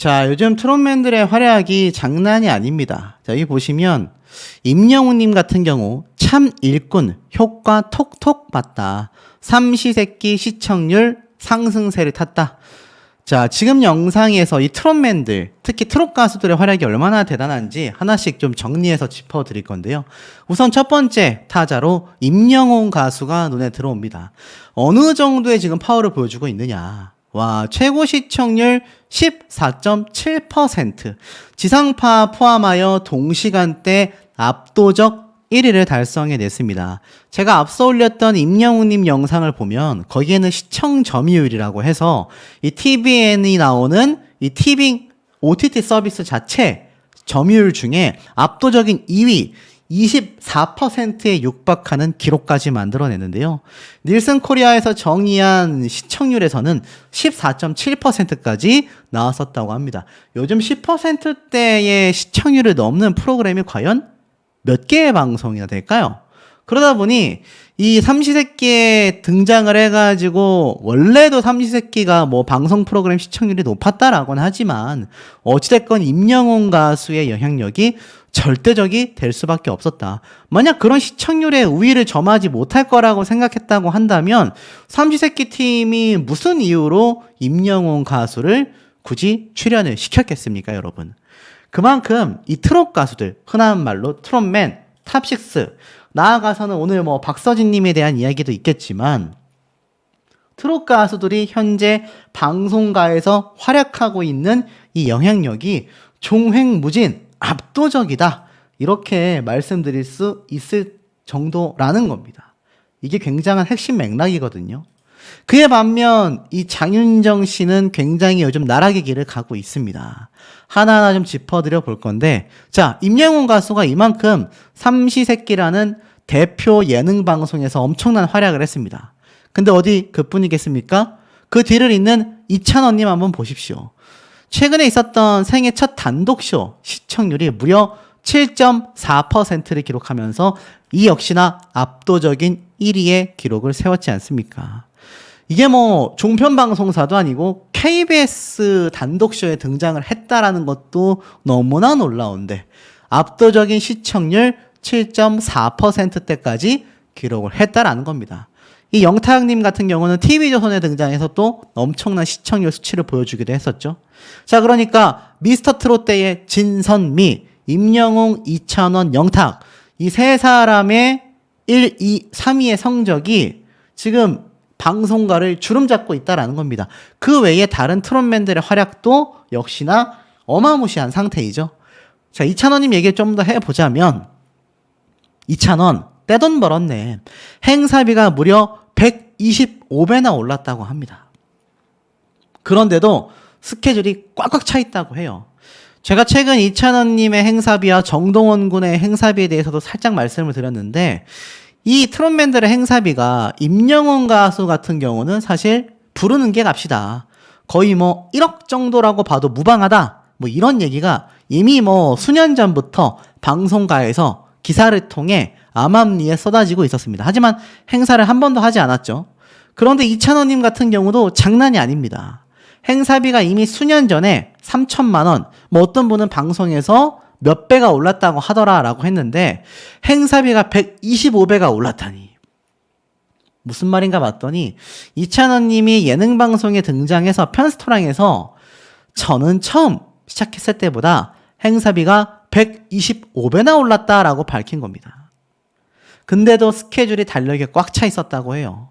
자, 요즘 트롯맨들의 활약이 장난이 아닙니다. 자, 여기 보시면 임영웅님 같은 경우 참 일꾼 효과 톡톡 봤다. 삼시세끼 시청률 상승세를 탔다. 자, 지금 영상에서 이 트롯맨들, 특히 트롯 가수들의 활약이 얼마나 대단한지 하나씩 좀 정리해서 짚어드릴 건데요. 우선 첫 번째 타자로 임영웅 가수가 눈에 들어옵니다. 어느 정도의 지금 파워를 보여주고 있느냐. 와, 최고 시청률 14.7%. 지상파 포함하여 동시간대 압도적 1위를 달성해냈습니다. 제가 앞서 올렸던 임영웅님 영상을 보면 거기에는 시청 점유율이라고 해서 이 TVN이 나오는 이 TV OTT 서비스 자체 점유율 중에 압도적인 2위 24%에 육박하는 기록까지 만들어내는데요. 닐슨 코리아에서 정의한 시청률에서는 14.7%까지 나왔었다고 합니다. 요즘 10%대의 시청률을 넘는 프로그램이 과연 몇 개의 방송이나 될까요? 그러다 보니 이 삼시세끼에 등장을 해가지고 원래도 삼시세끼가 뭐 방송 프로그램 시청률이 높았다라고는 하지만 어찌됐건 임영웅 가수의 영향력이 절대적이 될 수밖에 없었다. 만약 그런 시청률의 우위를 점하지 못할 거라고 생각했다고 한다면 삼시세끼 팀이 무슨 이유로 임영웅 가수를 굳이 출연을 시켰겠습니까, 여러분? 그만큼 이 트롯 가수들, 흔한 말로 트롯맨, 탑식스, 나아가서는 오늘 뭐 박서진님에 대한 이야기도 있겠지만 트롯 가수들이 현재 방송가에서 활약하고 있는 이 영향력이 종횡무진 압도적이다. 이렇게 말씀드릴 수 있을 정도라는 겁니다. 이게 굉장한 핵심 맥락이거든요. 그에 반면 이 장윤정 씨는 굉장히 요즘 나락의 길을 가고 있습니다. 하나하나 좀 짚어드려 볼 건데, 자, 임영웅 가수가 이만큼 삼시세끼라는 대표 예능 방송에서 엄청난 활약을 했습니다. 근데 어디 그뿐이겠습니까? 그 뒤를 잇는 이찬원님 한번 보십시오. 최근에 있었던 생애 첫 단독쇼 시청률이 무려 7.4%를 기록하면서 이 역시나 압도적인 1위의 기록을 세웠지 않습니까? 이게 뭐 종편 방송사도 아니고 KBS 단독쇼에 등장을 했다라는 것도 너무나 놀라운데 압도적인 시청률 7.4%대까지 기록을 했다라는 겁니다. 이 영탁님 같은 경우는 TV조선에 등장해서 또 엄청난 시청률 수치를 보여주기도 했었죠. 자, 그러니까 미스터 트롯 때의 진선미, 임영웅, 이찬원, 영탁 이 세 사람의 1, 2, 3위의 성적이 지금 방송가를 주름잡고 있다라는 겁니다. 그 외에 다른 트롯맨들의 활약도 역시나 어마무시한 상태이죠. 자, 이찬원님 얘기를 좀 더 해보자면 이찬원 떼돈 벌었네. 행사비가 무려 125배나 올랐다고 합니다. 그런데도 스케줄이 꽉꽉 차 있다고 해요. 제가 최근 이찬원님의 행사비와 정동원 군의 행사비에 대해서도 살짝 말씀을 드렸는데 이 트롯맨들의 행사비가 임영웅 가수 같은 경우는 사실 부르는 게 값이다. 거의 뭐 1억 정도라고 봐도 무방하다. 뭐 이런 얘기가 이미 뭐 수년 전부터 방송가에서 기사를 통해 암암리에 쏟아지고 있었습니다. 하지만 행사를 한 번도 하지 않았죠. 그런데 이찬원님 같은 경우도 장난이 아닙니다. 행사비가 이미 수년 전에 3천만 원, 뭐 어떤 분은 방송에서 몇 배가 올랐다고 하더라라고 했는데 행사비가 125배가 올랐다니. 무슨 말인가 봤더니 이찬원님이 예능방송에 등장해서 편스토랑에서 저는 처음 시작했을 때보다 행사비가 125배나 올랐다라고 밝힌 겁니다. 근데도 스케줄이 달력에 꽉 차 있었다고 해요.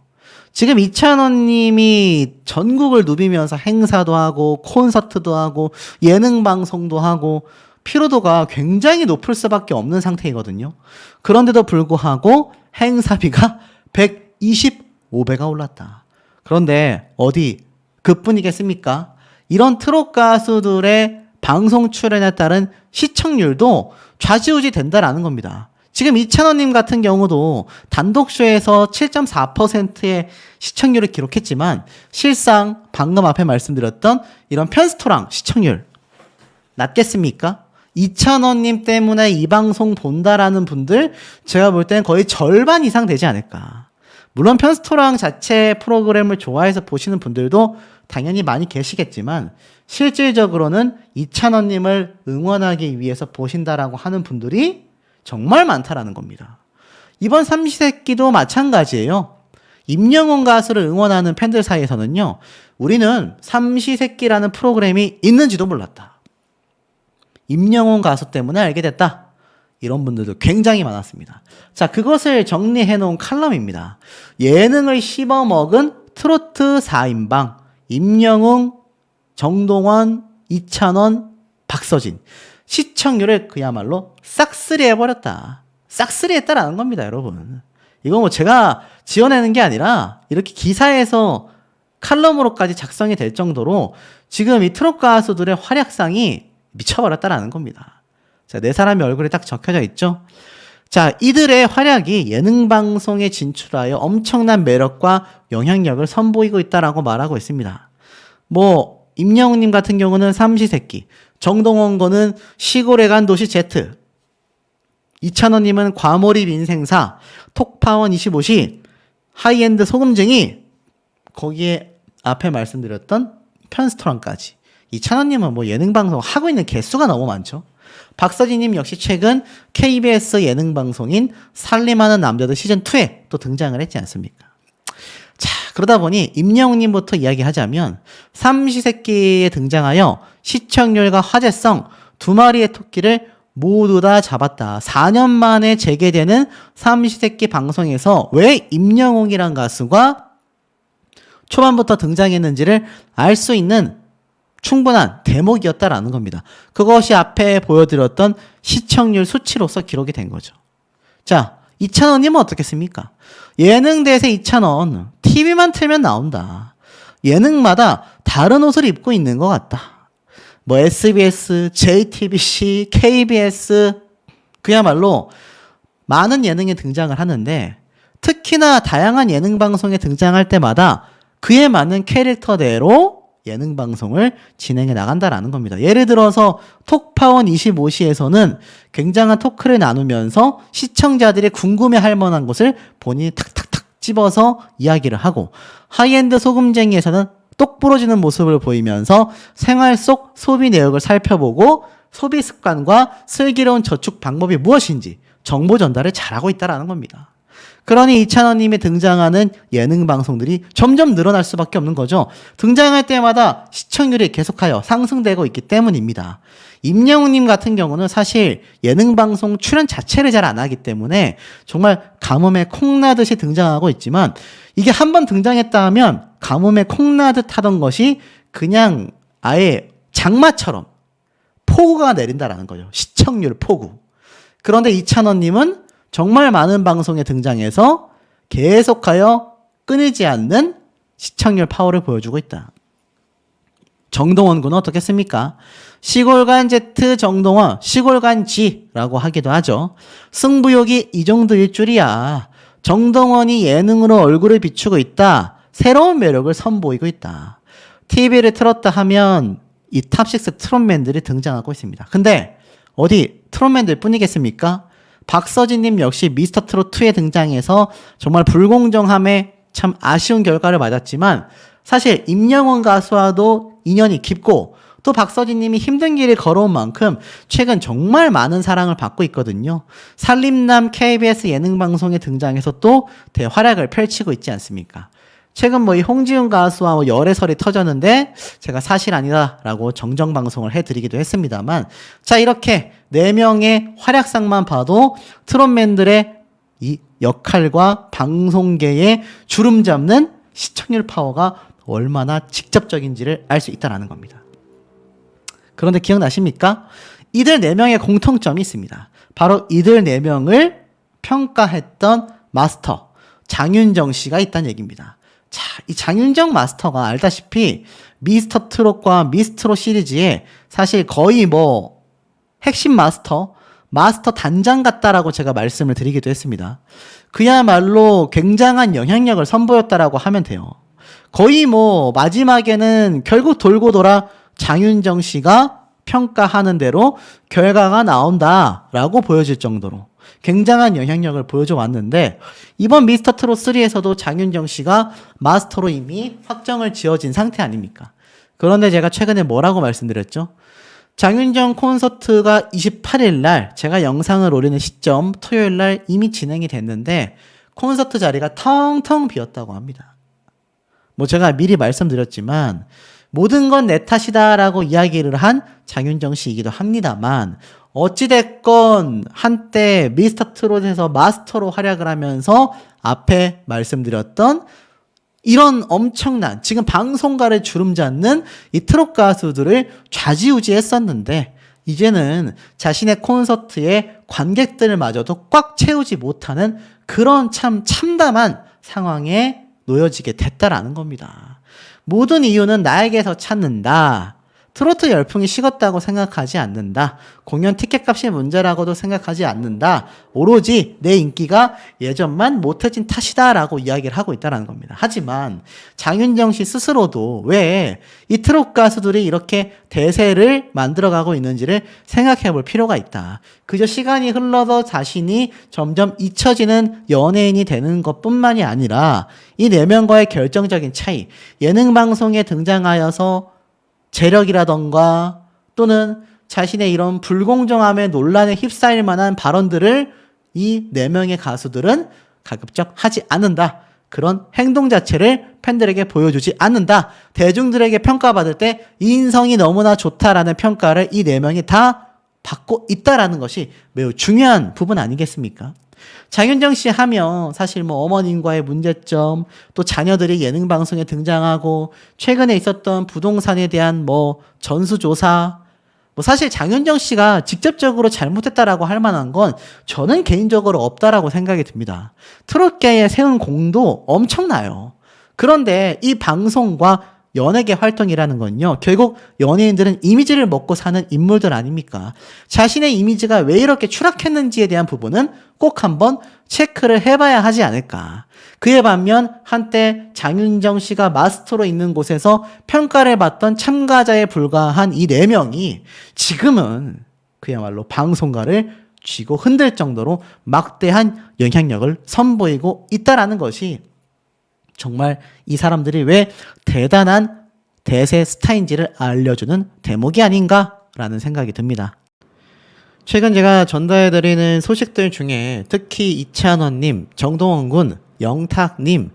지금 이찬원님이 전국을 누비면서 행사도 하고 콘서트도 하고 예능 방송도 하고 피로도가 굉장히 높을 수밖에 없는 상태이거든요. 그런데도 불구하고 행사비가 125배가 올랐다. 그런데 어디 그뿐이겠습니까? 이런 트롯 가수들의 방송 출연에 따른 시청률도 좌지우지 된다라는 겁니다. 지금 이찬원님 같은 경우도 단독쇼에서 7.4%의 시청률을 기록했지만 실상 방금 앞에 말씀드렸던 이런 편스토랑 시청률 낮겠습니까? 이찬원님 때문에 이 방송 본다라는 분들 제가 볼 때는 거의 절반 이상 되지 않을까. 물론 편스토랑 자체 프로그램을 좋아해서 보시는 분들도 당연히 많이 계시겠지만 실질적으로는 이찬원님을 응원하기 위해서 보신다라고 하는 분들이 정말 많다라는 겁니다. 이번 삼시세끼도 마찬가지예요. 임영웅 가수를 응원하는 팬들 사이에서는요, 우리는 삼시세끼라는 프로그램이 있는지도 몰랐다. 임영웅 가수 때문에 알게 됐다. 이런 분들도 굉장히 많았습니다. 자, 그것을 정리해 놓은 칼럼입니다. 예능을 씹어먹은 트로트 4인방 임영웅, 정동원, 이찬원, 박서진. 시청률을 그야말로 싹쓸이 해버렸다. 싹쓸이 했다라는 겁니다, 여러분. 이거 뭐 제가 지어내는 게 아니라 이렇게 기사에서 칼럼으로까지 작성이 될 정도로 지금 이 트롯 가수들의 활약상이 미쳐버렸다라는 겁니다. 자, 네 사람의 얼굴이 딱 적혀져 있죠. 자, 이들의 활약이 예능방송에 진출하여 엄청난 매력과 영향력을 선보이고 있다라고 말하고 있습니다. 뭐 임영웅님 같은 경우는 삼시세끼, 정동원 거는 시골에 간 도시 Z, 이찬원님은 과몰입 인생사, 톡파원 25시, 하이엔드 소금쟁이, 거기에 앞에 말씀드렸던 편스토랑까지. 이찬원님은 뭐 예능방송 하고 있는 개수가 너무 많죠. 박서진님 역시 최근 KBS 예능방송인 살림하는 남자들 시즌2에 또 등장을 했지 않습니까? 자, 그러다 보니 임영웅님부터 이야기하자면 삼시세끼에 등장하여 시청률과 화제성 두 마리의 토끼를 모두 다 잡았다. 4년 만에 재개되는 삼시세끼 방송에서 왜 임영웅이란 가수가 초반부터 등장했는지를 알 수 있는 충분한 대목이었다라는 겁니다. 그것이 앞에 보여드렸던 시청률 수치로서 기록이 된 거죠. 자, 이찬원님은 어떻겠습니까? 예능 대세 이찬원, TV만 틀면 나온다. 예능마다 다른 옷을 입고 있는 것 같다. 뭐 SBS, JTBC, KBS, 그야말로 많은 예능에 등장을 하는데 특히나 다양한 예능 방송에 등장할 때마다 그에 맞는 캐릭터대로 예능 방송을 진행해 나간다라는 겁니다. 예를 들어서 톡파원 25시에서는 굉장한 토크를 나누면서 시청자들이 궁금해할 만한 것을 본인이 탁탁탁 집어서 이야기를 하고, 하이엔드 소금쟁이에서는 똑 부러지는 모습을 보이면서 생활 속 소비 내역을 살펴보고 소비 습관과 슬기로운 저축 방법이 무엇인지 정보 전달을 잘하고 있다는 겁니다. 그러니 이찬원님이 등장하는 예능 방송들이 점점 늘어날 수밖에 없는 거죠. 등장할 때마다 시청률이 계속하여 상승되고 있기 때문입니다. 임영웅님 같은 경우는 사실 예능 방송 출연 자체를 잘 안 하기 때문에 정말 가뭄에 콩나듯이 등장하고 있지만, 이게 한번 등장했다 하면 가뭄에 콩나듯 하던 것이 그냥 아예 장마처럼 폭우가 내린다라는 거죠. 시청률 폭우. 그런데 이찬원님은 정말 많은 방송에 등장해서 계속하여 끊이지 않는 시청률 파워를 보여주고 있다. 정동원 군은 어떻겠습니까? 시골간 Z 정동원, 시골간 G라고 하기도 하죠. 승부욕이 이 정도일 줄이야. 정동원이 예능으로 얼굴을 비추고 있다. 새로운 매력을 선보이고 있다. TV를 틀었다 하면 이 탑6 트롯맨들이 등장하고 있습니다. 근데 어디 트롯맨들 뿐이겠습니까? 박서진님 역시 미스터 트롯 2에 등장해서 정말 불공정함에 참 아쉬운 결과를 맞았지만, 사실 임영웅 가수와도 인연이 깊고 또 박서진님이 힘든 길을 걸어온 만큼 최근 정말 많은 사랑을 받고 있거든요. 살림남 KBS 예능방송에 등장해서 또 대활약을 펼치고 있지 않습니까? 최근 뭐 이 홍지훈 가수와 뭐 열애설이 터졌는데 제가 사실 아니다라고 정정방송을 해드리기도 했습니다만, 자, 이렇게 4명의 활약상만 봐도 트롯맨들의 이 역할과 방송계의 주름 잡는 시청률 파워가 얼마나 직접적인지를 알 수 있다는 겁니다. 그런데 기억나십니까? 이들 4명의 공통점이 있습니다. 바로 이들 4명을 평가했던 마스터 장윤정 씨가 있다는 얘기입니다. 자, 이 장윤정 마스터가 알다시피 미스터 트롯과 미스트롯 시리즈에 사실 거의 뭐 핵심 마스터 단장 같다라고 제가 말씀을 드리기도 했습니다. 그야말로 굉장한 영향력을 선보였다라고 하면 돼요. 거의 뭐 마지막에는 결국 돌고 돌아 장윤정 씨가 평가하는 대로 결과가 나온다라고 보여질 정도로. 굉장한 영향력을 보여줘 왔는데 이번 미스터 트롯 3에서도 장윤정 씨가 마스터로 이미 확정을 지어진 상태 아닙니까? 그런데 제가 최근에 뭐라고 말씀드렸죠? 장윤정 콘서트가 28일 날 제가 영상을 올리는 시점 토요일 날 이미 진행이 됐는데 콘서트 자리가 텅텅 비었다고 합니다. 뭐 제가 미리 말씀드렸지만 모든 건 내 탓이다라고 이야기를 한 장윤정 씨이기도 합니다만 어찌됐건 한때 미스터 트롯에서 마스터로 활약을 하면서 앞에 말씀드렸던 이런 엄청난 지금 방송가를 주름잡는 이 트롯 가수들을 좌지우지했었는데 이제는 자신의 콘서트에 관객들마저도 꽉 채우지 못하는 그런 참 참담한 상황에 놓여지게 됐다라는 겁니다. 모든 이유는 나에게서 찾는다. 트로트 열풍이 식었다고 생각하지 않는다. 공연 티켓값이 문제라고도 생각하지 않는다. 오로지 내 인기가 예전만 못해진 탓이다라고 이야기를 하고 있다는 겁니다. 하지만 장윤정 씨 스스로도 왜 이 트롯 가수들이 이렇게 대세를 만들어가고 있는지를 생각해 볼 필요가 있다. 그저 시간이 흘러서 자신이 점점 잊혀지는 연예인이 되는 것뿐만이 아니라 이 네 명과의 결정적인 차이, 예능 방송에 등장하여서 재력이라던가 또는 자신의 이런 불공정함에 논란에 휩싸일 만한 발언들을 이 네 명의 가수들은 가급적 하지 않는다. 그런 행동 자체를 팬들에게 보여주지 않는다. 대중들에게 평가받을 때 인성이 너무나 좋다라는 평가를 이 네 명이 다 받고 있다라는 것이 매우 중요한 부분 아니겠습니까? 장윤정 씨 하면 사실 뭐 어머님과의 문제점, 또 자녀들이 예능 방송에 등장하고 최근에 있었던 부동산에 대한 뭐 전수조사, 뭐 사실 장윤정 씨가 직접적으로 잘못했다라고 할 만한 건 저는 개인적으로 없다라고 생각이 듭니다. 트롯계에 세운 공도 엄청나요. 그런데 이 방송과 연예계 활동이라는 건요, 결국 연예인들은 이미지를 먹고 사는 인물들 아닙니까? 자신의 이미지가 왜 이렇게 추락했는지에 대한 부분은 꼭 한번 체크를 해봐야 하지 않을까. 그에 반면 한때 장윤정 씨가 마스터로 있는 곳에서 평가를 받던 참가자에 불과한 이 네 명이 지금은 그야말로 방송가를 쥐고 흔들 정도로 막대한 영향력을 선보이고 있다라는 것이 정말 이 사람들이 왜 대단한 대세 스타인지를 알려주는 대목이 아닌가라는 생각이 듭니다. 최근 제가 전달해드리는 소식들 중에 특히 이찬원님, 정동원 군, 영탁님,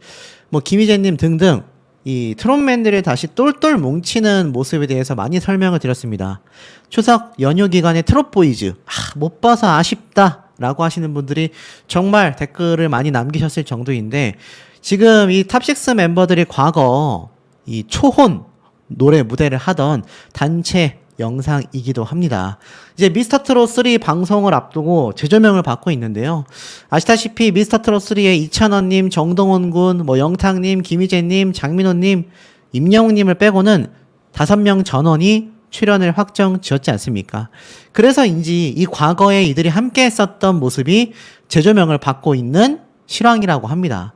뭐 김희재님 등등 이 트롯맨들이 다시 똘똘 뭉치는 모습에 대해서 많이 설명을 드렸습니다. 추석 연휴 기간에 트롯보이즈 못 봐서 아쉽다 라고 하시는 분들이 정말 댓글을 많이 남기셨을 정도인데 지금 이 탑6 멤버들이 과거 이 초혼 노래 무대를 하던 단체 영상이기도 합니다. 이제 미스터 트롯 3 방송을 앞두고 재조명을 받고 있는데요. 아시다시피 미스터 트롯 3에 이찬원님, 정동원 군, 뭐 영탁님, 김희재님, 장민호님, 임영웅님을 빼고는 5명 전원이 출연을 확정 지었지 않습니까? 그래서인지 이 과거에 이들이 함께 했었던 모습이 재조명을 받고 있는 실황이라고 합니다.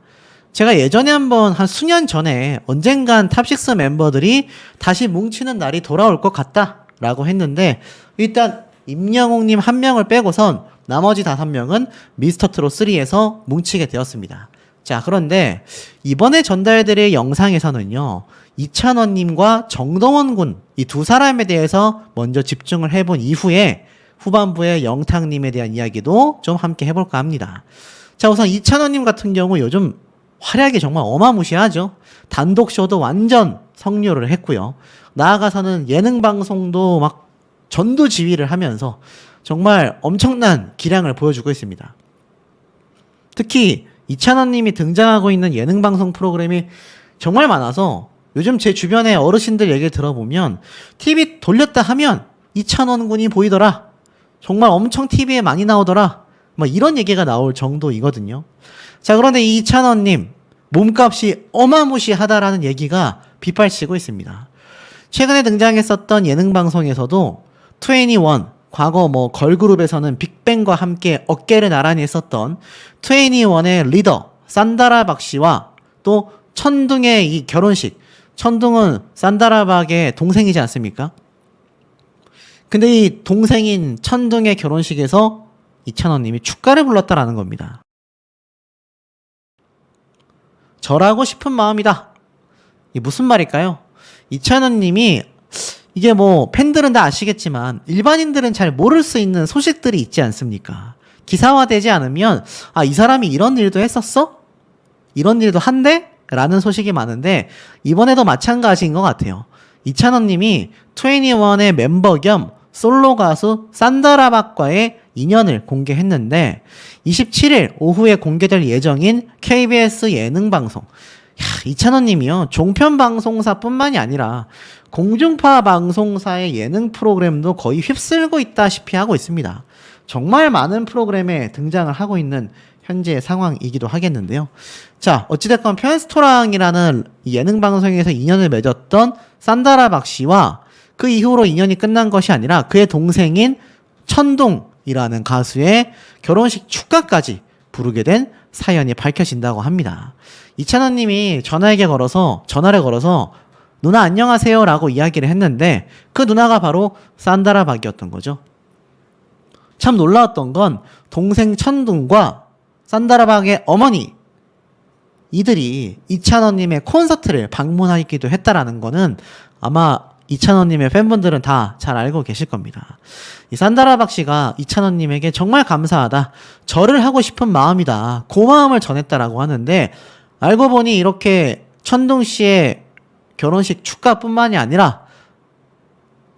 제가 예전에 한번 한 수년 전에 언젠간 탑6 멤버들이 다시 뭉치는 날이 돌아올 것 같다라고 했는데 일단 임영웅님 한 명을 빼고선 나머지 5명은 미스터 트롯 3에서 뭉치게 되었습니다. 자, 그런데 이번에 전달드릴 영상에서는요, 이찬원님과 정동원 군, 이 두 사람에 대해서 먼저 집중을 해본 이후에 후반부에 영탁님에 대한 이야기도 좀 함께 해볼까 합니다. 자, 우선 이찬원님 같은 경우 요즘 활약이 정말 어마무시하죠. 단독쇼도 완전 성료를 했고요. 나아가서는 예능 방송도 막 전두지휘를 하면서 정말 엄청난 기량을 보여주고 있습니다. 특히 이찬원님이 등장하고 있는 예능 방송 프로그램이 정말 많아서 요즘 제 주변의 어르신들 얘기를 들어보면 TV 돌렸다 하면 이찬원 군이 보이더라. 정말 엄청 TV에 많이 나오더라. 뭐 이런 얘기가 나올 정도이거든요. 자, 그런데 이 이찬원님 몸값이 어마무시하다라는 얘기가 빗발치고 있습니다. 최근에 등장했었던 예능 방송에서도 21, 과거 뭐 걸그룹에서는 빅뱅과 함께 어깨를 나란히 했었던 21의 리더 산다라박 씨와 또 천둥의 이 결혼식, 천둥은 산다라박의 동생이지 않습니까? 근데 이 동생인 천둥의 결혼식에서 이찬원님이 축가를 불렀다라는 겁니다. 절하고 싶은 마음이다. 이게 무슨 말일까요? 이찬원님이 이게 뭐 팬들은 다 아시겠지만 일반인들은 잘 모를 수 있는 소식들이 있지 않습니까? 기사화되지 않으면 이 사람이 이런 일도 했었어? 이런 일도 한대? 라는 소식이 많은데 이번에도 마찬가지인 것 같아요. 이찬원님이 2NE1의 멤버 겸 솔로 가수 산다라박과의 인연을 공개했는데 27일 오후에 공개될 예정인 KBS 예능방송. 이찬원님이요, 종편 방송사뿐만이 아니라 공중파 방송사의 예능 프로그램도 거의 휩쓸고 있다시피 하고 있습니다. 정말 많은 프로그램에 등장을 하고 있는 현재의 상황이기도 하겠는데요. 자, 어찌됐건 편스토랑이라는 예능 방송에서 인연을 맺었던 산다라박 씨와 그 이후로 인연이 끝난 것이 아니라 그의 동생인 천동이라는 가수의 결혼식 축가까지 부르게 된 사연이 밝혀진다고 합니다. 이찬원님이 전화를 걸어서 누나 안녕하세요 라고 이야기를 했는데 그 누나가 바로 산다라박이었던 거죠. 참 놀라웠던 건 동생 천둥과 산다라박의 어머니 이들이 이찬원님의 콘서트를 방문하기도 했다라는 거는 아마 이찬원님의 팬분들은 다 잘 알고 계실 겁니다. 이 산다라박 씨가 이찬원님에게 정말 감사하다, 절을 하고 싶은 마음이다, 고마움을 전했다라고 하는데 알고 보니 이렇게 천둥 씨의 결혼식 축가뿐만이 아니라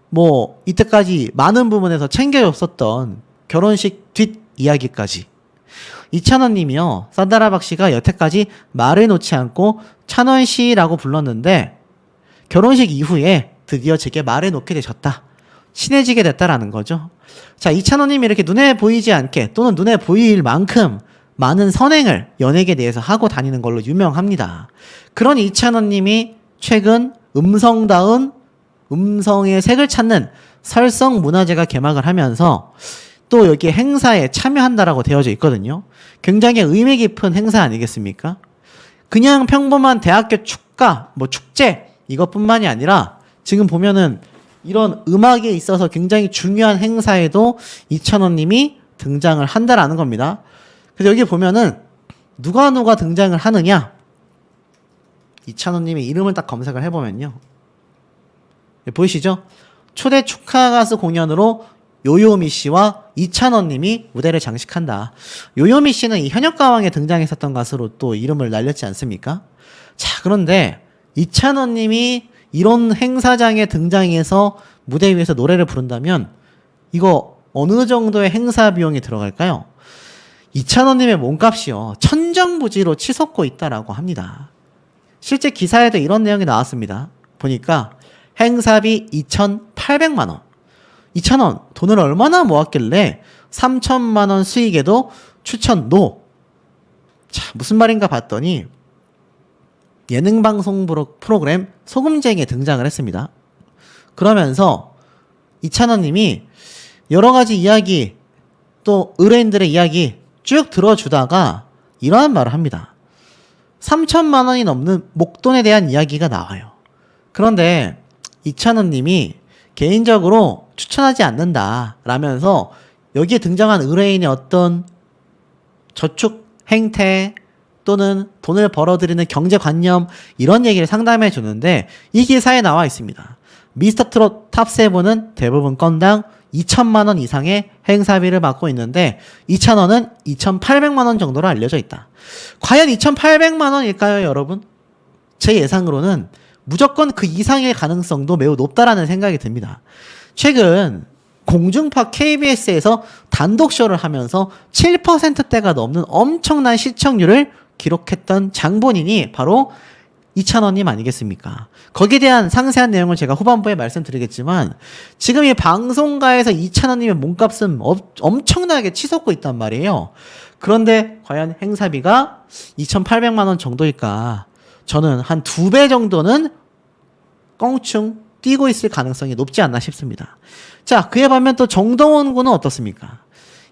뭐 이때까지 많은 부분에서 챙겨줬었던 결혼식 뒷 이야기까지 이찬원님이요, 산다라박 씨가 여태까지 말을 놓지 않고 찬원 씨라고 불렀는데 결혼식 이후에 드디어 제게 말을 놓게 되셨다, 친해지게 됐다라는 거죠. 자, 이찬원님이 이렇게 눈에 보이지 않게 또는 눈에 보일 만큼 많은 선행을 연예계에 대해서 하고 다니는 걸로 유명합니다. 그런 이찬원님이 최근 음성다운 음성의 색을 찾는 설성문화제가 개막을 하면서 또 여기 행사에 참여한다라고 되어져 있거든요. 굉장히 의미 깊은 행사 아니겠습니까? 그냥 평범한 대학교 축가, 축제 이것뿐만이 아니라 지금 보면은 이런 음악에 있어서 굉장히 중요한 행사에도 이찬원님이 등장을 한다라는 겁니다. 그래서 여기 보면은 누가 등장을 하느냐, 이찬원님의 이름을 딱 검색을 해보면요, 보이시죠? 초대 축하 가수 공연으로 요요미 씨와 이찬원님이 무대를 장식한다. 요요미 씨는 이 현역가왕에 등장했었던 가수로 또 이름을 날렸지 않습니까? 자, 그런데 이찬원님이 이런 행사장에 등장해서 무대 위에서 노래를 부른다면 이거 어느 정도의 행사 비용이 들어갈까요? 이찬원님의 몸값이요, 천정부지로 치솟고 있다라고 합니다. 실제 기사에도 이런 내용이 나왔습니다. 보니까 행사비 2,800만 원. 이찬원 돈을 얼마나 모았길래 3천만 원 수익에도 추천 노. 자, 무슨 말인가 봤더니 예능방송 프로그램 소금쟁이에 등장을 했습니다. 그러면서 이찬원님이 여러 가지 이야기, 또 의뢰인들의 이야기 쭉 들어주다가 이러한 말을 합니다. 3천만 원이 넘는 목돈에 대한 이야기가 나와요. 그런데 이찬원님이 개인적으로 추천하지 않는다 라면서 여기에 등장한 의뢰인의 어떤 저축 행태 또는 돈을 벌어들이는 경제관념 이런 얘기를 상담해 주는데 이 기사에 나와 있습니다. 미스터트롯 탑7은 대부분 건당 2천만 원 이상의 행사비를 받고 있는데 이찬원은 2,800만 원 정도로 알려져 있다. 과연 2,800만 원일까요, 여러분? 제 예상으로는 무조건 그 이상의 가능성도 매우 높다라는 생각이 듭니다. 최근 공중파 KBS에서 단독쇼를 하면서 7%대가 넘는 엄청난 시청률을 기록했던 장본인이 바로 이찬원님 아니겠습니까? 거기에 대한 상세한 내용을 제가 후반부에 말씀드리겠지만 지금 이 방송가에서 이찬원님의 몸값은 엄청나게 치솟고 있단 말이에요. 그런데 과연 행사비가 2,800만 원 정도일까? 저는 한 2배 정도는 껑충 뛰고 있을 가능성이 높지 않나 싶습니다. 자, 그에 반면 또 정동원 군은 어떻습니까?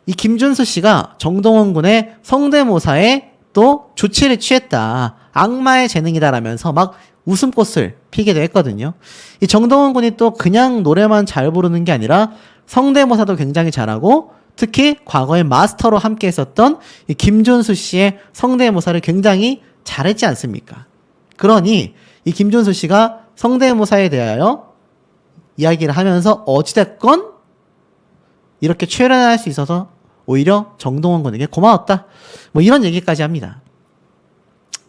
이 김준수 씨가 정동원 군의 성대모사에 또 조치를 취했다, 악마의 재능이다라면서 막 웃음꽃을 피기도 했거든요. 이 정동원 군이 또 그냥 노래만 잘 부르는 게 아니라 성대모사도 굉장히 잘하고 특히 과거에 마스터로 함께 했었던 이 김준수 씨의 성대모사를 굉장히 잘했지 않습니까? 그러니 이 김준수 씨가 성대모사에 대하여 이야기를 하면서 어찌됐건 이렇게 출연할 수 있어서 오히려 정동원 군에게 고마웠다. 뭐 이런 얘기까지 합니다.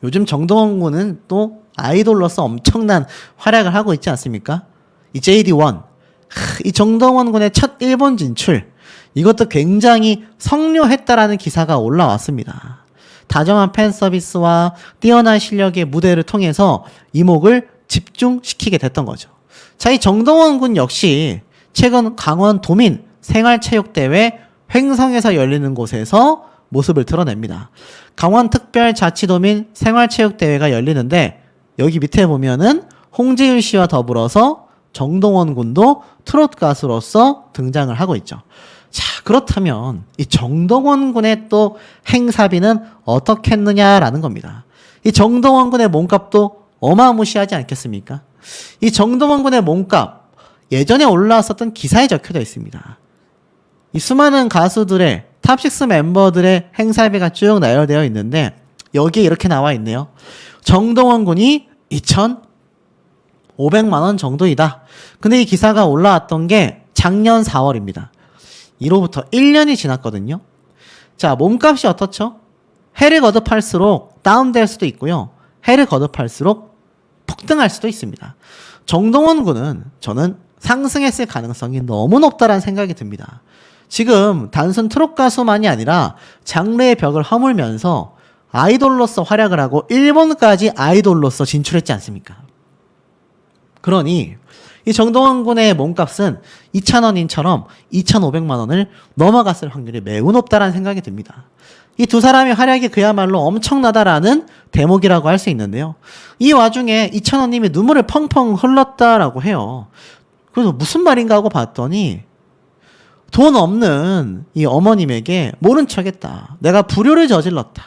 요즘 정동원 군은 또 아이돌로서 엄청난 활약을 하고 있지 않습니까? 이 JD1, 이 정동원 군의 첫 일본 진출, 이것도 굉장히 성료했다라는 기사가 올라왔습니다. 다정한 팬 서비스와 뛰어난 실력의 무대를 통해서 이목을 집중시키게 됐던 거죠. 자, 이 정동원 군 역시 최근 강원 도민 생활체육대회 횡성에서 열리는 곳에서 모습을 드러냅니다. 강원특별자치도민 생활체육대회가 열리는데 여기 밑에 보면은 홍재윤 씨와 더불어서 정동원 군도 트로트 가수로서 등장을 하고 있죠. 자, 그렇다면 이 정동원 군의 또 행사비는 어떻게 했느냐라는 겁니다. 이 정동원 군의 몸값도 어마무시하지 않겠습니까? 이 정동원 군의 몸값 예전에 올라왔었던 기사에 적혀져 있습니다. 이 수많은 가수들의 탑6 멤버들의 행사비가 쭉 나열되어 있는데 여기에 이렇게 나와 있네요. 정동원 군이 2,500만 원 정도이다. 근데 이 기사가 올라왔던 게 작년 4월입니다. 이로부터 1년이 지났거든요. 자, 몸값이 어떻죠? 해를 거듭할수록 다운될 수도 있고요. 해를 거듭할수록 폭등할 수도 있습니다. 정동원 군은 저는 상승했을 가능성이 너무 높다라는 생각이 듭니다. 지금 단순 트롯 가수만이 아니라 장르의 벽을 허물면서 아이돌로서 활약을 하고 일본까지 아이돌로서 진출했지 않습니까? 그러니 이 정동원 군의 몸값은 2,000원인처럼 2,500만 원을 넘어갔을 확률이 매우 높다라는 생각이 듭니다. 이 두 사람의 활약이 그야말로 엄청나다라는 대목이라고 할 수 있는데요. 이 와중에 2,000원님이 눈물을 펑펑 흘렀다라고 해요. 그래서 무슨 말인가 하고 봤더니 돈 없는 이 어머님에게 모른 척했다. 내가 불효를 저질렀다.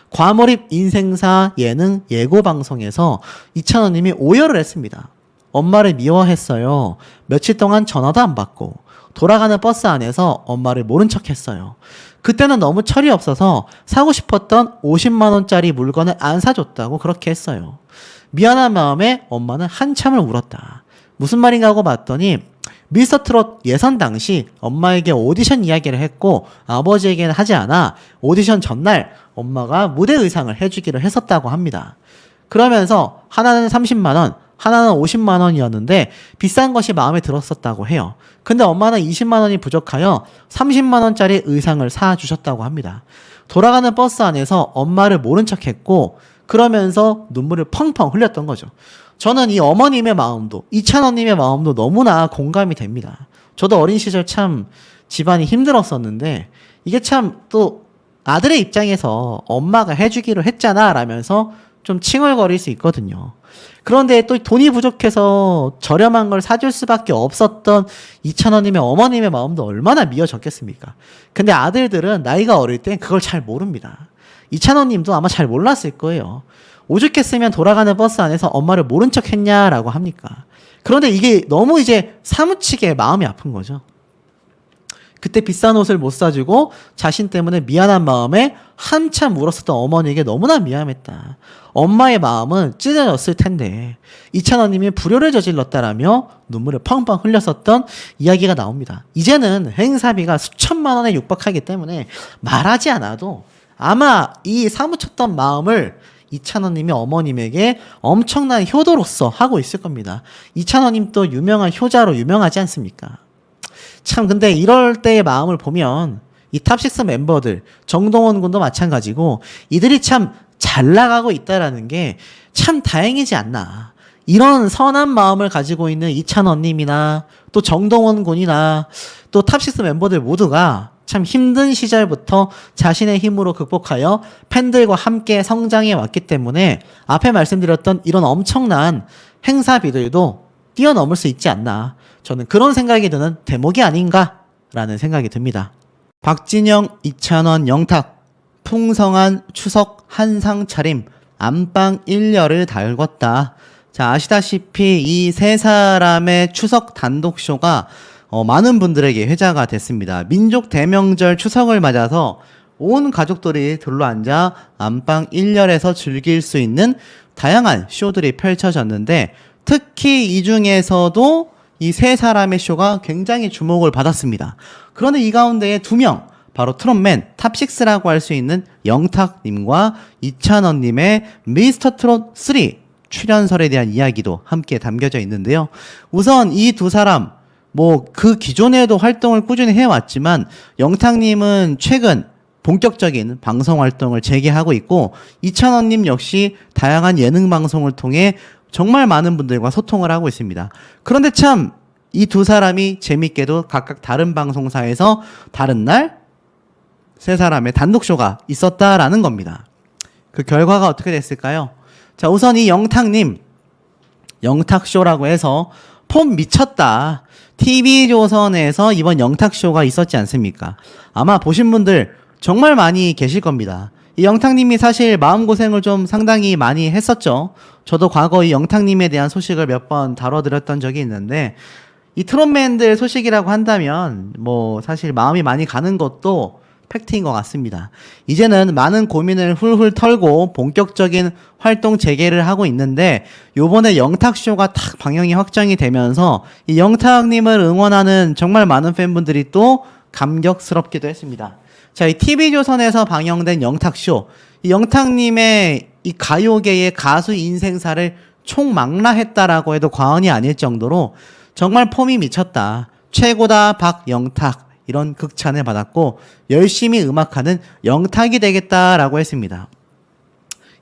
과몰입 인생사 예능 예고 방송에서 2,000원님이 오열을 했습니다. 엄마를 미워했어요. 며칠 동안 전화도 안 받고 돌아가는 버스 안에서 엄마를 모른 척했어요. 그때는 너무 철이 없어서 사고 싶었던 50만 원짜리 물건을 안 사줬다고 그렇게 했어요. 미안한 마음에 엄마는 한참을 울었다. 무슨 말인가 하고 봤더니 미스터트롯 예선 당시 엄마에게 오디션 이야기를 했고 아버지에게는 하지 않아 오디션 전날 엄마가 무대 의상을 해주기로 했었다고 합니다. 그러면서 하나는 30만 원, 하나는 50만 원이었는데 비싼 것이 마음에 들었었다고 해요. 근데 엄마는 20만 원이 부족하여 30만 원짜리 의상을 사주셨다고 합니다. 돌아가는 버스 안에서 엄마를 모른 척했고 그러면서 눈물을 펑펑 흘렸던 거죠. 저는 이 어머님의 마음도 2,000원님의 마음도 너무나 공감이 됩니다. 저도 어린 시절 참 집안이 힘들었었는데 이게 참 또 아들의 입장에서 엄마가 해주기로 했잖아 라면서 좀 칭얼거릴 수 있거든요. 그런데 또 돈이 부족해서 저렴한 걸 사줄 수밖에 없었던 2,000원님의 어머님의 마음도 얼마나 미어졌겠습니까? 근데 아들들은 나이가 어릴 땐 그걸 잘 모릅니다. 2,000원님도 아마 잘 몰랐을 거예요. 오죽했으면 돌아가는 버스 안에서 엄마를 모른 척 했냐라고 합니까? 그런데 이게 너무 이제 사무치게 마음이 아픈 거죠. 그때 비싼 옷을 못 사주고 자신 때문에 미안한 마음에 한참 울었었던 어머니에게 너무나 미안했다. 엄마의 마음은 찢어졌을 텐데 2,000원님이 불효를 저질렀다라며 눈물을 펑펑 흘렸었던 이야기가 나옵니다. 이제는 행사비가 수천만 원에 육박하기 때문에 말하지 않아도 아마 이 사무쳤던 마음을 2,000원님이 어머님에게 엄청난 효도로서 하고 있을 겁니다. 2,000원님도 유명한 효자로 유명하지 않습니까? 참 근데 이럴 때의 마음을 보면 이 탑6 멤버들 정동원 군도 마찬가지고 이들이 참 잘 나가고 있다라는 게 참 다행이지 않나. 이런 선한 마음을 가지고 있는 2,000원님이나 또 정동원 군이나 또 탑6 멤버들 모두가 참 힘든 시절부터 자신의 힘으로 극복하여 팬들과 함께 성장해 왔기 때문에 앞에 말씀드렸던 이런 엄청난 행사비들도 뛰어넘을 수 있지 않나. 저는 그런 생각이 드는 대목이 아닌가라는 생각이 듭니다. 박진영 2,000원 영탁 풍성한 추석 한상 차림 안방 1열을 달궜다. 자, 아시다시피 이 세 사람의 추석 단독쇼가 많은 분들에게 회자가 됐습니다. 민족 대명절 추석을 맞아서 온 가족들이 둘러앉아 안방 1열에서 즐길 수 있는 다양한 쇼들이 펼쳐졌는데 특히 이 중에서도 이 세 사람의 쇼가 굉장히 주목을 받았습니다. 그런데 이 가운데에 두 명, 바로 트롯맨 탑6라고 할 수 있는 영탁님과 이찬원님의 미스터 트롯 3 출연설에 대한 이야기도 함께 담겨져 있는데요. 우선 이 두 사람 그 기존에도 활동을 꾸준히 해왔지만 영탁님은 최근 본격적인 방송 활동을 재개하고 있고 이찬원님 역시 다양한 예능 방송을 통해 정말 많은 분들과 소통을 하고 있습니다. 그런데 참 이 두 사람이 재밌게도 각각 다른 방송사에서 다른 날 세 사람의 단독쇼가 있었다라는 겁니다. 그 결과가 어떻게 됐을까요? 자, 우선 이 영탁님, 영탁쇼라고 해서 폼 미쳤다. TV조선에서 이번 영탁쇼가 있었지 않습니까? 아마 보신 분들 정말 많이 계실 겁니다. 이 영탁님이 사실 마음고생을 좀 상당히 많이 했었죠. 저도 과거 이 영탁님에 대한 소식을 몇 번 다뤄드렸던 적이 있는데 이 트롯맨들 소식이라고 한다면 사실 마음이 많이 가는 것도 팩트인 것 같습니다. 이제는 많은 고민을 훌훌 털고 본격적인 활동 재개를 하고 있는데 요번에 영탁쇼가 딱 방영이 확정이 되면서 이 영탁님을 응원하는 정말 많은 팬분들이 또 감격스럽기도 했습니다. 자, 이 TV조선에서 방영된 영탁쇼, 이 영탁님의 이 가요계의 가수 인생사를 총망라했다라고 해도 과언이 아닐 정도로 정말 폼이 미쳤다. 최고다 박영탁. 이런 극찬을 받았고 열심히 음악하는 영탁이 되겠다라고 했습니다.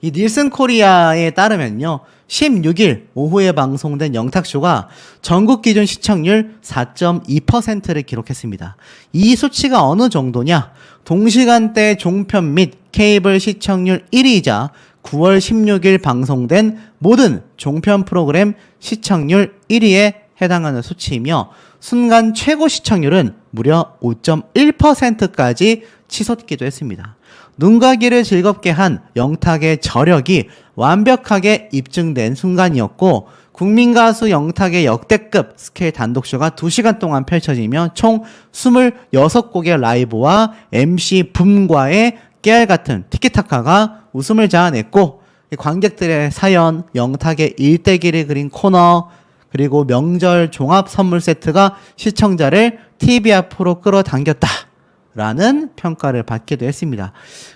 이 닐슨 코리아에 따르면요. 16일 오후에 방송된 영탁쇼가 전국 기준 시청률 4.2%를 기록했습니다. 이 수치가 어느 정도냐? 동시간대 종편 및 케이블 시청률 1위이자 9월 16일 방송된 모든 종편 프로그램 시청률 1위에 해당하는 수치이며 순간 최고 시청률은 무려 5.1%까지 치솟기도 했습니다. 눈과 귀를 즐겁게 한 영탁의 저력이 완벽하게 입증된 순간이었고 국민가수 영탁의 역대급 스케일 단독쇼가 2시간 동안 펼쳐지며 총 26곡의 라이브와 MC 붐과의 깨알같은 티키타카가 웃음을 자아냈고 관객들의 사연, 영탁의 일대기를 그린 코너 그리고 명절 종합 선물 세트가 시청자를 TV 앞으로 끌어당겼다라는 평가를 받기도 했습니다.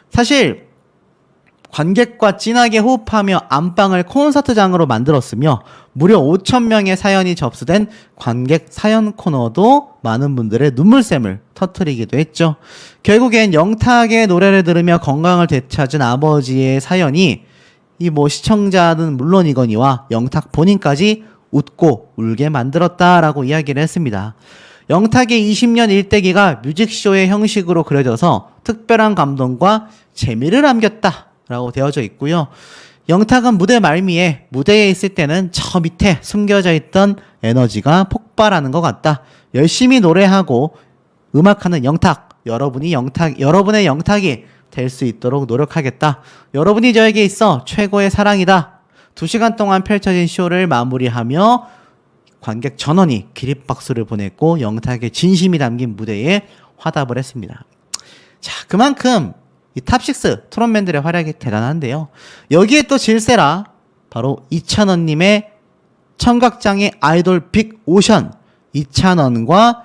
사실 관객과 진하게 호흡하며 안방을 콘서트장으로 만들었으며 무려 5,000명의 사연이 접수된 관객 사연 코너도 많은 분들의 눈물샘을 터뜨리기도 했죠. 결국엔 영탁의 노래를 들으며 건강을 되찾은 아버지의 사연이 시청자는 물론이거니와 영탁 본인까지 웃고 울게 만들었다라고 이야기를 했습니다. 영탁의 20년 일대기가 뮤직쇼의 형식으로 그려져서 특별한 감동과 재미를 남겼다라고 되어져 있고요. 영탁은 무대 말미에 무대에 있을 때는 저 밑에 숨겨져 있던 에너지가 폭발하는 것 같다. 열심히 노래하고 음악하는 영탁, 여러분의 영탁이 될 수 있도록 노력하겠다. 여러분이 저에게 있어 최고의 사랑이다. 2시간 동안 펼쳐진 쇼를 마무리하며 관객 전원이 기립박수를 보냈고 영탁의 진심이 담긴 무대에 화답을 했습니다. 자, 그만큼 이 탑6 트롯맨들의 활약이 대단한데요. 여기에 또 질세라 바로 이찬원님의 청각장애 아이돌 빅 오션 이찬원과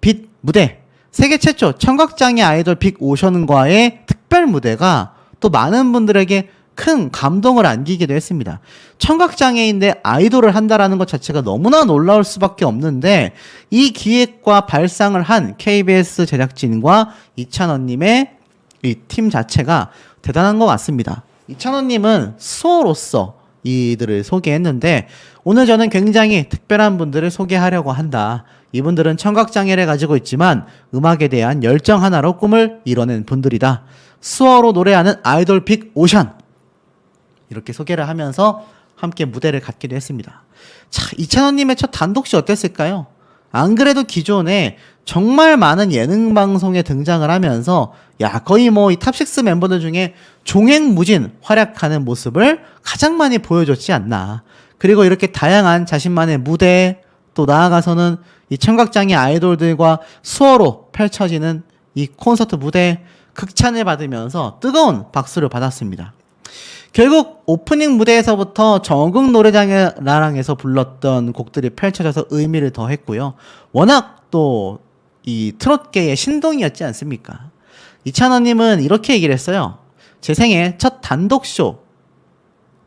빛 무대 세계 최초 청각장애 아이돌 빅 오션과의 특별 무대가 또 많은 분들에게 큰 감동을 안기기도 했습니다. 청각장애인데 아이돌을 한다라는 것 자체가 너무나 놀라울 수밖에 없는데 이 기획과 발상을 한 KBS 제작진과 이찬원님의 이 팀 자체가 대단한 것 같습니다. 이찬원님은 수호로서 이들을 소개했는데 오늘 저는 굉장히 특별한 분들을 소개하려고 한다. 이분들은 청각장애를 가지고 있지만 음악에 대한 열정 하나로 꿈을 이뤄낸 분들이다. 수어로 노래하는 아이돌 빅 오션 이렇게 소개를 하면서 함께 무대를 갖기도 했습니다. 자, 이찬원님의 첫 단독쇼 어땠을까요? 안 그래도 기존에 정말 많은 예능 방송에 등장을 하면서 거의 이 탑6 멤버들 중에 종횡무진 활약하는 모습을 가장 많이 보여줬지 않나. 그리고 이렇게 다양한 자신만의 무대, 또 나아가서는 이 청각장애 아이돌들과 수어로 펼쳐지는 이 콘서트 무대에 극찬을 받으면서 뜨거운 박수를 받았습니다. 결국 오프닝 무대에서부터 전국 노래자랑에서 불렀던 곡들이 펼쳐져서 의미를 더했고요. 워낙 또 이 트롯계의 신동이었지 않습니까? 이찬원님은 이렇게 얘기를 했어요. 제 생애 첫 단독쇼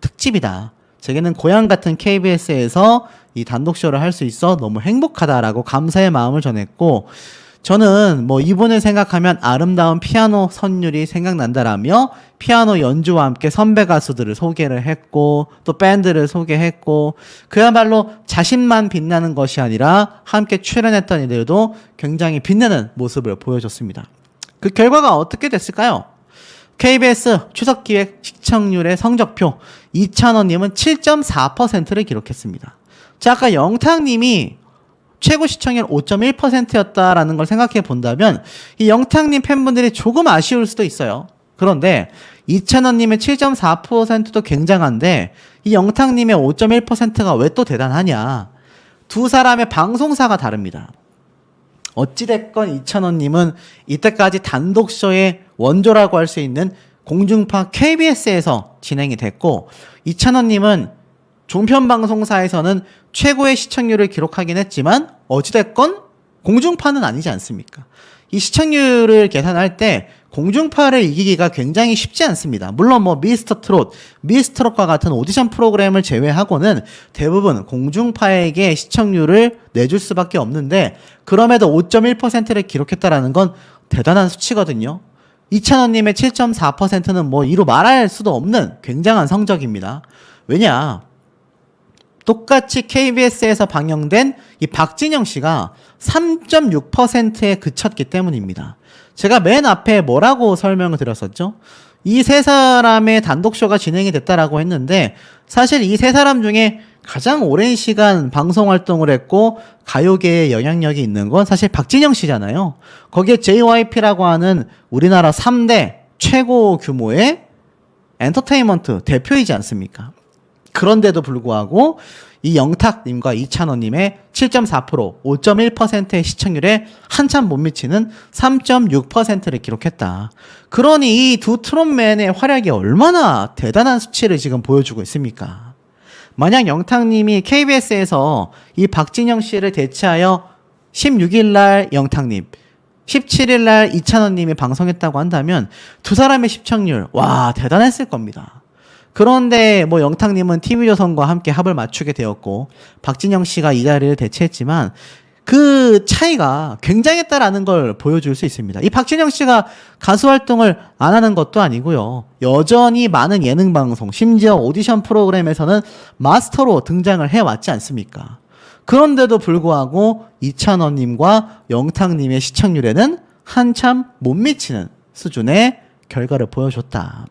특집이다. 제게는 고향 같은 KBS에서 이 단독쇼를 할 수 있어 너무 행복하다라고 감사의 마음을 전했고, 저는 뭐 이분을 생각하면 아름다운 피아노 선율이 생각난다라며 피아노 연주와 함께 선배 가수들을 소개를 했고 또 밴드를 소개했고, 그야말로 자신만 빛나는 것이 아니라 함께 출연했던 이들도 굉장히 빛나는 모습을 보여줬습니다. 그 결과가 어떻게 됐을까요? KBS 추석기획 시청률의 성적표, 이찬원님은 7.4%를 기록했습니다. 자, 아까 영탁님이 최고 시청률 5.1%였다라는 걸 생각해 본다면 이 영탁님 팬분들이 조금 아쉬울 수도 있어요. 그런데 이찬원님의 7.4%도 굉장한데 이 영탁님의 5.1%가 왜 또 대단하냐? 두 사람의 방송사가 다릅니다. 어찌됐건 이찬원님은 이때까지 단독쇼의 원조라고 할 수 있는 공중파 KBS에서 진행이 됐고, 이찬원님은 종편방송사에서는 최고의 시청률을 기록하긴 했지만 어찌됐건 공중파는 아니지 않습니까? 이 시청률을 계산할 때 공중파를 이기기가 굉장히 쉽지 않습니다. 물론 뭐 미스터트롯과 같은 오디션 프로그램을 제외하고는 대부분 공중파에게 시청률을 내줄 수밖에 없는데, 그럼에도 5.1%를 기록했다라는 건 대단한 수치거든요. 이찬원님의 7.4%는 뭐 이루 말할 수도 없는 굉장한 성적입니다. 왜냐? 똑같이 KBS에서 방영된 이 박진영 씨가 3.6%에 그쳤기 때문입니다. 제가 맨 앞에 뭐라고 설명을 드렸었죠? 이 세 사람의 단독쇼가 진행이 됐다라고 했는데, 사실 이 세 사람 중에 가장 오랜 시간 방송 활동을 했고 가요계에 영향력이 있는 건 사실 박진영 씨잖아요. 거기에 JYP라고 하는 우리나라 3대 최고 규모의 엔터테인먼트 대표이지 않습니까? 그런데도 불구하고 이 영탁님과 이찬원님의 7.4%, 5.1%의 시청률에 한참 못 미치는 3.6%를 기록했다. 그러니 이 두 트롯맨의 활약이 얼마나 대단한 수치를 지금 보여주고 있습니까? 만약 영탁님이 KBS에서 이 박진영 씨를 대체하여 16일 날 영탁님, 17일 날 이찬원님이 방송했다고 한다면 두 사람의 시청률, 와, 대단했을 겁니다. 그런데 뭐 영탁님은 TV조선과 함께 합을 맞추게 되었고 박진영 씨가 이 자리를 대체했지만 그 차이가 굉장했다라는 걸 보여줄 수 있습니다. 이 박진영 씨가 가수 활동을 안 하는 것도 아니고요. 여전히 많은 예능 방송, 심지어 오디션 프로그램에서는 마스터로 등장을 해왔지 않습니까? 그런데도 불구하고 이찬원님과 영탁님의 시청률에는 한참 못 미치는 수준의 결과를 보여줬다.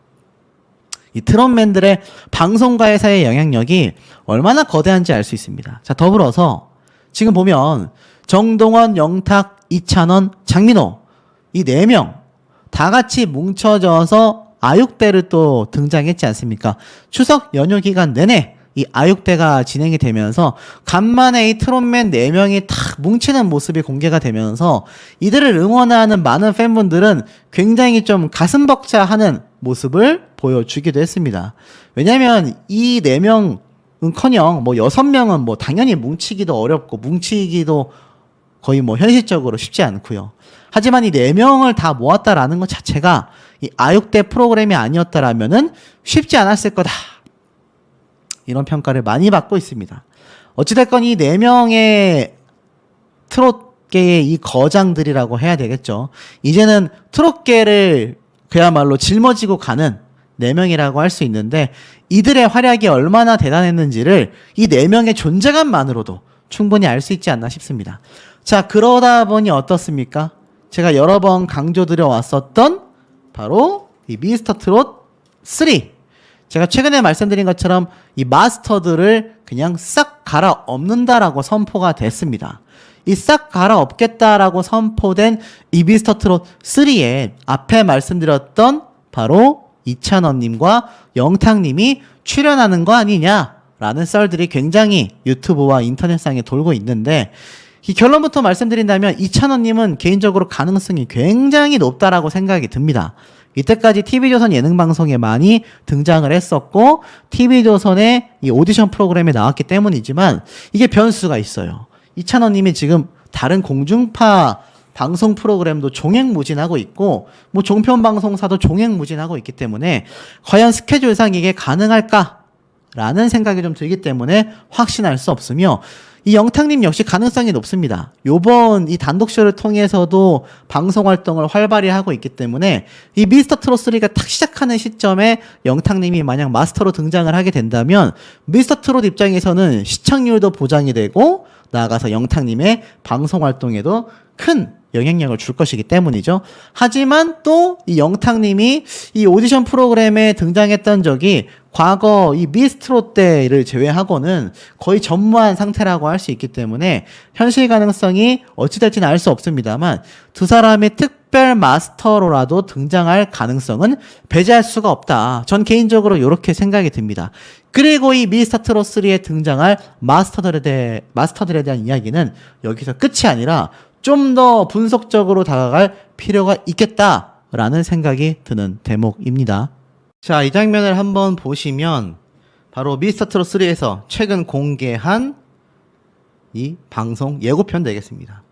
이 트롯맨들의 방송가에서의 영향력이 얼마나 거대한지 알 수 있습니다. 자, 더불어서 지금 보면 정동원, 영탁, 이찬원, 장민호 이 4명 다 같이 뭉쳐져서 아육대를 또 등장했지 않습니까? 추석 연휴 기간 내내 이 아육대가 진행이 되면서 간만에 이 트롯맨 4명이 탁 뭉치는 모습이 공개가 되면서 이들을 응원하는 많은 팬분들은 굉장히 좀 가슴 벅차하는 모습을 보여주기도 했습니다. 왜냐하면 이 4명은커녕 뭐 6명은 뭐 당연히 뭉치기도 어렵고 뭉치기도 거의 뭐 현실적으로 쉽지 않고요. 하지만 이 4명을 다 모았다라는 것 자체가 이 아육대 프로그램이 아니었다라면은 쉽지 않았을 거다. 이런 평가를 많이 받고 있습니다. 어찌됐건 이 4명의 트롯계의 이 거장들이라고 해야 되겠죠. 이제는 트롯계를 그야말로 짊어지고 가는 4명이라고 할 수 있는데 이들의 활약이 얼마나 대단했는지를 이 4명의 존재감만으로도 충분히 알 수 있지 않나 싶습니다. 자, 그러다 보니 어떻습니까? 제가 여러 번 강조드려 왔었던 바로 이 미스터 트롯 3. 제가 최근에 말씀드린 것처럼 이 마스터들을 그냥 싹 갈아엎는다라고 선포가 됐습니다. 이 싹 갈아엎겠다라고 선포된 이 미스터 트롯 3에 앞에 말씀드렸던 바로 이찬원님과 영탁님이 출연하는 거 아니냐 라는 썰들이 굉장히 유튜브와 인터넷상에 돌고 있는데, 이 결론부터 말씀드린다면 이찬원님은 개인적으로 가능성이 굉장히 높다라고 생각이 듭니다. 이때까지 TV조선 예능방송에 많이 등장을 했었고 TV조선의 이 오디션 프로그램에 나왔기 때문이지만 이게 변수가 있어요. 이찬원님이 지금 다른 공중파 방송 프로그램도 종횡무진하고 있고 뭐 종편방송사도 종횡무진하고 있기 때문에 과연 스케줄상 이게 가능할까? 라는 생각이 좀 들기 때문에 확신할 수 없으며, 이 영탁님 역시 가능성이 높습니다. 요번 이 단독쇼를 통해서도 방송 활동을 활발히 하고 있기 때문에 이 미스터 트롯 3가 탁 시작하는 시점에 영탁님이 만약 마스터로 등장을 하게 된다면 미스터 트롯 입장에서는 시청률도 보장이 되고 나아가서 영탁님의 방송 활동에도 큰 영향력을 줄 것이기 때문이죠. 하지만 또 이 영탁님이 이 오디션 프로그램에 등장했던 적이 과거 이 미스트롯 때를 제외하고는 거의 전무한 상태라고 할 수 있기 때문에 현실 가능성이 어찌 될지는 알 수 없습니다만 두 사람의 특별 마스터로라도 등장할 가능성은 배제할 수가 없다. 전 개인적으로 이렇게 생각이 듭니다. 그리고 이 미스터 트롯 3에 등장할 마스터들에 대한 이야기는 여기서 끝이 아니라 좀 더 분석적으로 다가갈 필요가 있겠다라는 생각이 드는 대목입니다. 자, 이 장면을 한번 보시면 바로 미스터 트롯 3에서 최근 공개한 이 방송 예고편 되겠습니다.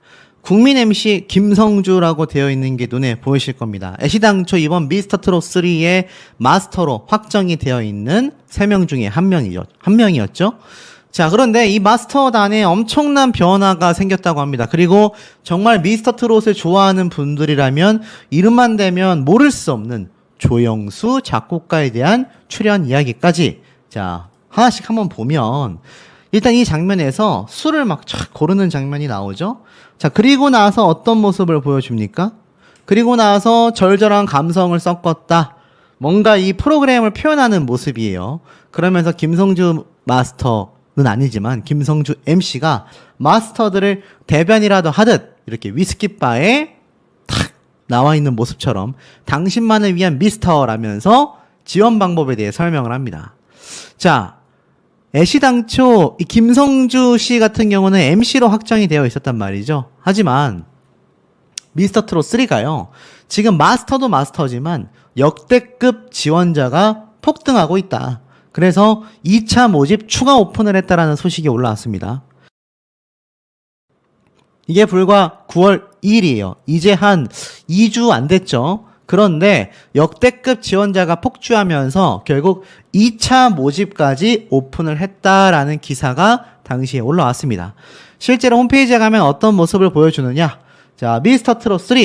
국민 MC 김성주라고 되어 있는 게 눈에 보이실 겁니다. 애시당초 이번 미스터 트롯 3의 마스터로 확정이 되어 있는 3명 중에 한 명이었죠. 자, 그런데 이 마스터단에 엄청난 변화가 생겼다고 합니다. 그리고 정말 미스터 트롯을 좋아하는 분들이라면 이름만 대면 모를 수 없는 조영수 작곡가에 대한 출연 이야기까지, 자, 하나씩 한번 보면 일단 이 장면에서 술을 막 촥 고르는 장면이 나오죠. 자, 그리고 나서 어떤 모습을 보여줍니까? 그리고 나서 절절한 감성을 섞었다. 뭔가 이 프로그램을 표현하는 모습이에요. 그러면서 김성주 마스터는 아니지만 김성주 MC가 마스터들을 대변이라도 하듯 이렇게 위스키바에 탁 나와 있는 모습처럼 당신만을 위한 미스터라면서 지원 방법에 대해 설명을 합니다. 자, 애시당초 이 김성주 씨 같은 경우는 MC로 확정이 되어 있었단 말이죠. 하지만 미스터 트롯 3가요. 지금 마스터도 마스터지만 역대급 지원자가 폭등하고 있다. 그래서 2차 모집 추가 오픈을 했다라는 소식이 올라왔습니다. 이게 불과 9월 2일이에요. 이제 한 2주 안 됐죠. 그런데 역대급 지원자가 폭주하면서 결국 2차 모집까지 오픈을 했다라는 기사가 당시에 올라왔습니다. 실제로 홈페이지에 가면 어떤 모습을 보여주느냐. 자, 미스터 트롯 3